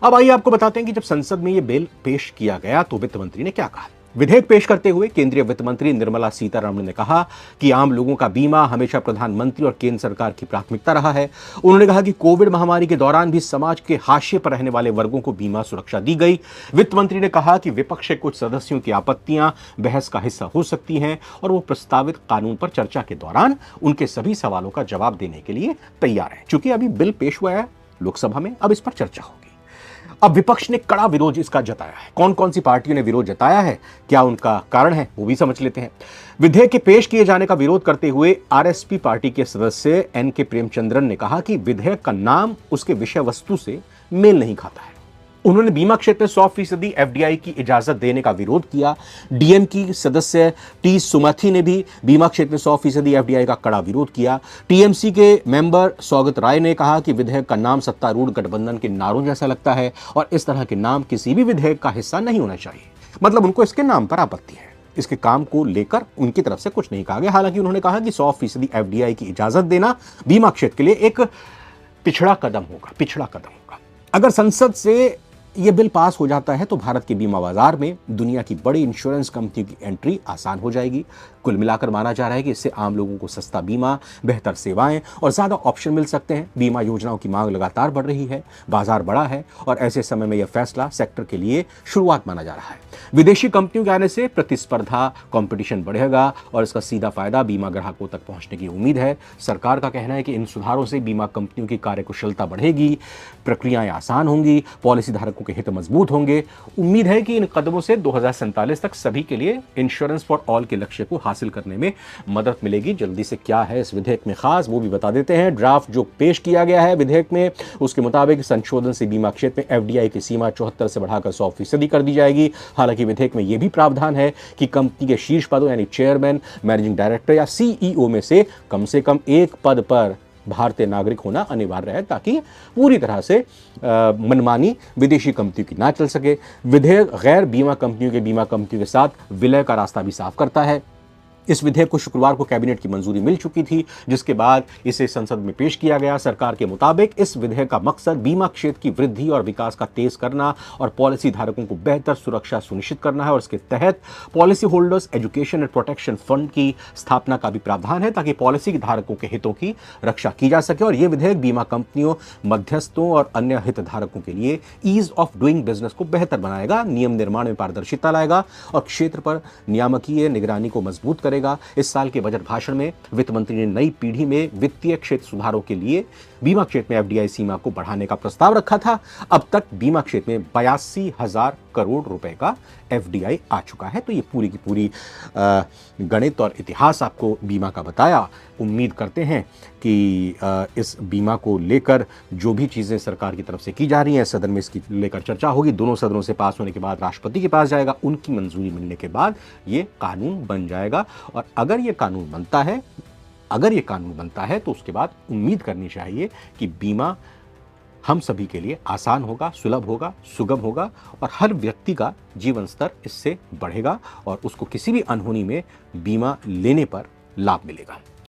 अब आइए आपको बताते हैं कि जब संसद में यह बिल पेश किया गया तो वित्त मंत्री ने क्या कहा। विधेयक पेश करते हुए केंद्रीय वित्त मंत्री निर्मला सीतारमण ने कहा कि आम लोगों का बीमा हमेशा प्रधानमंत्री और केंद्र सरकार की प्राथमिकता रहा है। उन्होंने कहा कि कोविड महामारी के दौरान भी समाज के हाशिए पर रहने वाले वर्गों को बीमा सुरक्षा दी गई। वित्त मंत्री ने कहा कि विपक्ष के कुछ सदस्यों की आपत्तियां बहस का हिस्सा हो सकती हैं और वो प्रस्तावित कानून पर चर्चा के दौरान उनके सभी सवालों का जवाब देने के लिए तैयार है। चूंकि अभी बिल पेश हुआ है लोकसभा में, अब इस पर चर्चा होगी। अब विपक्ष ने कड़ा विरोध इसका जताया है। कौन कौन सी पार्टियों ने विरोध जताया है, क्या उनका कारण है, वो भी समझ लेते हैं। विधेयक के पेश किए जाने का विरोध करते हुए आरएसपी पार्टी के सदस्य एनके प्रेमचंद्रन ने कहा कि विधेयक का नाम उसके विषय वस्तु से मेल नहीं खाता है। उन्होंने बीमा क्षेत्र में 100% एफडीआई की इजाजत देने का विरोध किया। डीएम की सदस्य टी सुमथी ने भी बीमा क्षेत्र में 100% एफडीआई का कड़ा विरोध किया। टीएमसी के मेंबर सौगत राय ने कहा कि विधेयक का नाम सत्तारूढ़ गठबंधन के नारों जैसा लगता है और इस तरह के नाम किसी भी विधेयक का हिस्सा नहीं होना चाहिए। मतलब उनको इसके नाम पर आपत्ति है। इसके काम को लेकर उनकी तरफ से कुछ नहीं कहा गया। हालांकि उन्होंने कहा कि 100% एफडीआई की इजाजत देना बीमा क्षेत्र के लिए एक पिछड़ा कदम होगा। अगर संसद से यह बिल पास हो जाता है तो भारत के बीमा बाजार में दुनिया की बड़ी इंश्योरेंस कंपनी की एंट्री आसान हो जाएगी। कुल मिलाकर माना जा रहा है कि इससे आम लोगों को सस्ता बीमा, बेहतर सेवाएं और ज्यादा ऑप्शन मिल सकते हैं। बीमा योजनाओं की मांग लगातार बढ़ रही है, बाजार बड़ा है और ऐसे समय में यह फैसला सेक्टर के लिए शुरुआत माना जा रहा है। विदेशी कंपनियों के आने से प्रतिस्पर्धा, कंपटीशन बढ़ेगा और इसका सीधा फायदा बीमा ग्राहकों तक पहुंचने की उम्मीद है। सरकार का कहना है कि इन सुधारों से बीमा कंपनियों की कार्यकुशलता बढ़ेगी, प्रक्रियाएं आसान होंगी, पॉलिसी धारकों के हित मजबूत होंगे। उम्मीद है कि इन कदमों से 2047 तक सभी के लिए इंश्योरेंस फॉर ऑल के लक्ष्य को हासिल करने में मदद मिलेगी। जल्दी से क्या है इस विधेयक में खास, वो भी बता देते हैं। ड्राफ्ट जो पेश किया गया है विधेयक में, उसके मुताबिक संशोधन से बीमा क्षेत्र में एफडीआई की सीमा 74 से बढ़ाकर 100% कर दी जाएगी। हालांकि विधेयक में यह भी प्रावधान है कि कंपनी के शीर्ष पदों यानी चेयरमैन, मैनेजिंग डायरेक्टर या सीईओ में से कम एक पद पर भारतीय नागरिक होना अनिवार्य है, ताकि पूरी तरह से मनमानी विदेशी कंपनियों की ना चल सके। विधेयक गैर बीमा कंपनियों के साथ विलय का रास्ता भी साफ करता है। इस विधेयक को शुक्रवार को कैबिनेट की मंजूरी मिल चुकी थी, जिसके बाद इसे संसद में पेश किया गया। सरकार के मुताबिक इस विधेयक का मकसद बीमा क्षेत्र की वृद्धि और विकास का तेज करना और पॉलिसी धारकों को बेहतर सुरक्षा सुनिश्चित करना है। और इसके तहत policy holders education and protection fund की स्थापना का भी प्रावधान है, ताकि पॉलिसी धारकों के हितों की रक्षा की जा सके। और यह विधेयक बीमा कंपनियों, मध्यस्थों और अन्य हितधारकों के लिए ईज ऑफ डूइंग बिजनेस को बेहतर बनाएगा, नियम निर्माण में पारदर्शिता लाएगा और क्षेत्र पर नियामकीय निगरानी को मजबूत करेगा। इस साल के बजट भाषण में वित्त मंत्री ने नई पीढ़ी में वित्तीय क्षेत्र सुधारों के लिए बीमा क्षेत्र में एफडीआई सीमा को बढ़ाने का प्रस्ताव रखा था। अब तक बीमा क्षेत्र में 82,000 करोड़ रुपए का एफडीआई आ चुका है। तो ये पूरी की पूरी गणित और इतिहास आपको बीमा का बताया। उम्मीद करते हैं कि इस बीमा को लेकर जो भी चीज़ें सरकार की तरफ से की जा रही हैं, सदन में इसकी लेकर चर्चा होगी। दोनों सदनों से पास होने के बाद राष्ट्रपति के पास जाएगा, उनकी मंजूरी मिलने के बाद ये कानून बन जाएगा। और अगर ये कानून बनता है तो उसके बाद उम्मीद करनी चाहिए कि बीमा हम सभी के लिए आसान होगा, सुलभ होगा, सुगम होगा और हर व्यक्ति का जीवन स्तर इससे बढ़ेगा और उसको किसी भी अनहोनी में बीमा लेने पर लाभ मिलेगा।